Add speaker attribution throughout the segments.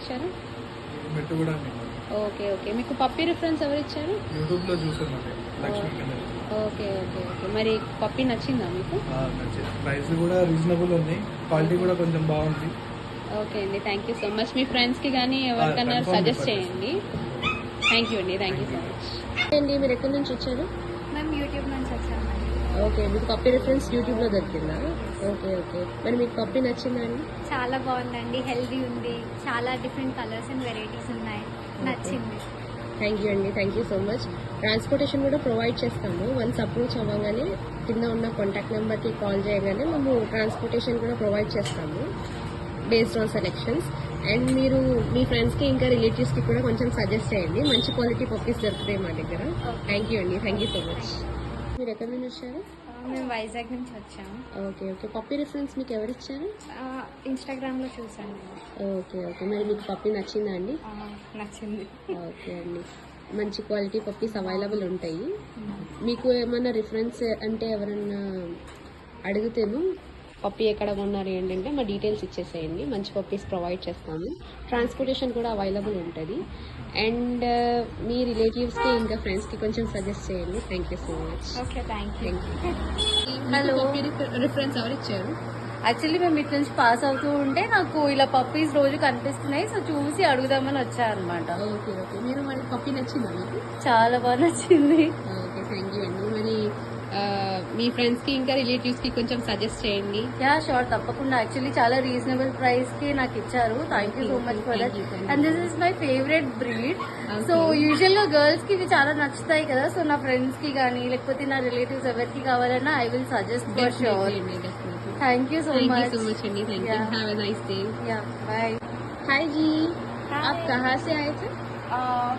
Speaker 1: వచ్చారు?
Speaker 2: మెట్టుగూడ అండి.
Speaker 1: Okay okay. మీకు పప్పీ రిఫరెన్స్ ఎవరు ఇచ్చారు?
Speaker 2: యూట్యూబ్లో చూసానండి, లక్ష్మీ కింద.
Speaker 1: Okay okay okay. మరి పప్పీ నచ్చిందా మీకు?
Speaker 2: నచ్చింది. ప్రైస్ కూడా రీజనబుల్ ఉంది, క్వాలిటీ కూడా కొంచెం బాగుంది.
Speaker 1: ఓకే అండి, థ్యాంక్ యూ సో మచ్. మీ ఫ్రెండ్స్కి కానీ ఎవరికైనా
Speaker 2: confirm
Speaker 1: సజెస్ట్
Speaker 2: చెప్పండి.
Speaker 1: చేయండి. థ్యాంక్ యూ అండి, థ్యాంక్ యూ సో మచ్ అండి. మీరు ఎక్కడి నుంచి వచ్చారు?
Speaker 3: మేము యూట్యూబ్ నుంచి వచ్చామండి.
Speaker 1: ఓకే, మీకు పప్పీ రిఫరెన్స్ యూట్యూబ్లో దొరికిందా? Okay okay. మరి మీకు పప్పీ నచ్చిందా అండి?
Speaker 3: చాలా బాగుందండి, హెల్దీ ఉంది, చాలా డిఫరెంట్ కలర్స్ అండ్ వెరైటీస్ ఉన్నాయి, నచ్చింది.
Speaker 1: థ్యాంక్ యూ అండి, thank you so much. Transportation కూడా ప్రొవైడ్ చేస్తాము. వన్స్ అప్రోచ్ అవ్వగానే కింద ఉన్న కాంటాక్ట్ నెంబర్కి కాల్ చేయగానే మేము ట్రాన్స్పోర్టేషన్ కూడా ప్రొవైడ్ చేస్తాము బేస్డ్ ఆన్ సెలెక్షన్స్. అండ్ మీరు మీ ఫ్రెండ్స్కి ఇంకా రిలేటివ్స్కి కూడా కొంచెం సజెస్ట్ చేయండి, మంచి క్వాలిటీ పప్పీస్ దొరుకుతాయి మా దగ్గర. థ్యాంక్ యూ అండి, థ్యాంక్ యూ సో మచ్. మీరు ఎక్కడి నుంచి వచ్చారు?
Speaker 3: మేము వైజాగ్ నుంచి వచ్చాము.
Speaker 1: Okay okay. పప్పీ రిఫరెన్స్ మీకు ఎవరు ఇచ్చారు?
Speaker 3: ఇన్స్టాగ్రామ్లో చూసాను.
Speaker 1: Okay okay. మరి మీకు పప్పీ నచ్చిందా అండి?
Speaker 3: నచ్చింది.
Speaker 1: ఓకే అండి, మంచి క్వాలిటీ పప్పీస్ అవైలబుల్ ఉంటాయి. మీకు ఏమైనా రిఫరెన్స్ అంటే ఎవరన్నా అడిగితేను పప్పీ ఎక్కడ కొన్నారు ఏంటంటే మా డీటెయిల్స్ ఇచ్చేసేయండి, మంచి పప్పీస్ ప్రొవైడ్ చేస్తాము. ట్రాన్స్పోర్టేషన్ కూడా అవైలబుల్ ఉంటుంది. అండ్ మీ రిలేటివ్స్కి ఇంకా ఫ్రెండ్స్కి కొంచెం సజెస్ట్ చేయండి. Thank you so much.
Speaker 3: Okay, thank you.
Speaker 1: Hello, puppy reference ఎవరు ఇచ్చారు?
Speaker 3: యాక్చువల్లీ మేము ఇటు నుంచి పాస్ అవుతూ ఉంటే నాకు ఇలా పప్పీస్ రోజు కనిపిస్తున్నాయి, సో చూసి అడుగుదామని వచ్చారనమాట.
Speaker 1: Okay okay. మీరు మరి పప్పీ నచ్చిందా మీకు?
Speaker 3: చాలా బాగా నచ్చింది.
Speaker 1: ఓకే, థ్యాంక్ యూ అండి. మరి మీ ఫ్రెండ్స్కి ఇంకా రిలేటివ్స్కి కొంచెం సజెస్ట్ చేయండి.
Speaker 3: యా షూర్, తప్పకుండా. యాక్చువల్లీ చాలా రీజనబుల్ ప్రైస్ కి నాకు ఇచ్చారు. Thank you so much for that. And this is my favourite breed. So usual గా గర్ల్స్ కి ఇవి చాలా నచ్చుతాయి కదా, సో నా ఫ్రెండ్స్ కి కానీ లేకపోతే నా రిలేటివ్స్ ఎవరికి కావాలన్నా I will suggest for sure. Thank you so much.
Speaker 1: అండి, thank you. Have a nice day.
Speaker 3: Yeah bye.
Speaker 1: Hi जी,
Speaker 3: Hi.
Speaker 1: आप कहाँ से आए थे?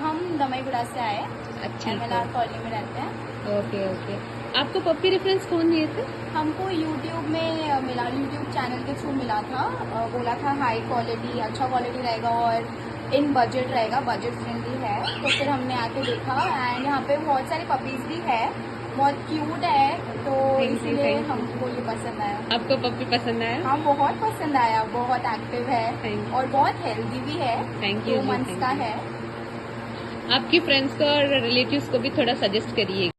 Speaker 3: हम दमईगुड़ा से आए,
Speaker 1: अच्छा,
Speaker 3: MLR कॉलोनी में रहते हैं.
Speaker 1: Okay okay. आपको पप्पी रेफरेंस कौन दिए थे?
Speaker 3: हमको यूट्यूब में मिला, यूट्यूब चैनल के थ्रू मिला था. बोला था हाई क्वालिटी, अच्छा क्वालिटी रहेगा और इन बजट रहेगा, बजट फ्रेंडली है. तो फिर हमने आके देखा एंड यहाँ पे बहुत सारे पपीज भी है, बहुत क्यूट है, तो इसीलिए हमको ये पसंद आया.
Speaker 1: आपको पप्पी पसंद आया?
Speaker 3: हाँ, बहुत पसंद आया. बहुत एक्टिव है और बहुत हेल्दी भी है.
Speaker 1: Thank you.
Speaker 3: 2 मंथ्स का है.
Speaker 1: आपकी फ्रेंड्स को और रिलेटिव्स को भी थोड़ा सजेस्ट करिए.